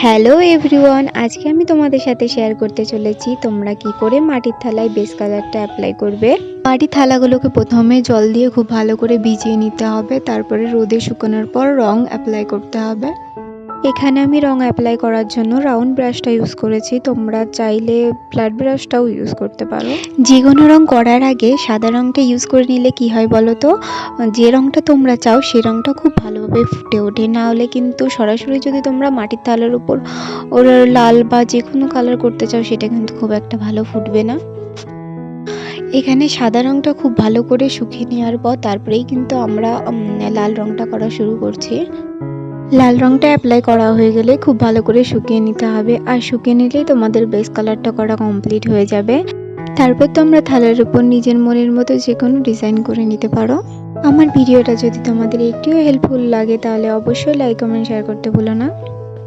Hello everyone, আজকে আমি তোমাদের সাথে শেয়ার করতে চলেছি তোমরা কি করে মাটির থালায় বেস কালারটা অ্যাপ্লাই করবে। মাটির থালাগুলোকে প্রথমে জল দিয়ে খুব ভালো করে ভিজিয়ে নিতে হবে, তারপরে রোদে শুকানোর পর রং অ্যাপ্লাই করতে হবে। এখানে আমি রং অ্যাপ্লাই করার জন্য রাউন্ড ব্রাশটা ইউজ করেছি, তোমরা চাইলে ফ্ল্যাট ব্রাশটাও ইউজ করতে পারো। যে কোনো রং করার আগে সাদা রংটা ইউজ করে নিলে কি হয় বলো তো, যে রংটা তোমরা চাও সেই রংটা খুব ভালোভাবে ফুটে ওঠে। না হলে কিন্তু সরাসরি যদি তোমরা মাটির থালার উপর ওর লাল বা যে কোনো কালার করতে চাও সেটা কিন্তু খুব একটা ভালো ফুটবে না। এখানে সাদা রংটা খুব ভালো করে শুকিয়ে নেওয়ার পর তারপরেই কিন্তু আমরা লাল রংটা করা শুরু করছি। লাল রংটা অ্যাপ্লাই করা হয়ে গেলে খুব ভালো করে শুকিয়ে নিতে হবে, আর শুকিয়ে নিলেই তোমাদের বেস কালারটা করা কমপ্লিট হয়ে যাবে। তারপর তোমরা থালার উপর নিজের মনের মতো যে কোনো ডিজাইন করে নিতে পারো। আমার ভিডিওটা যদি তোমাদের একটুও হেল্পফুল লাগে তাহলে অবশ্যই লাইক কমেন্ট শেয়ার করতে ভুলো না।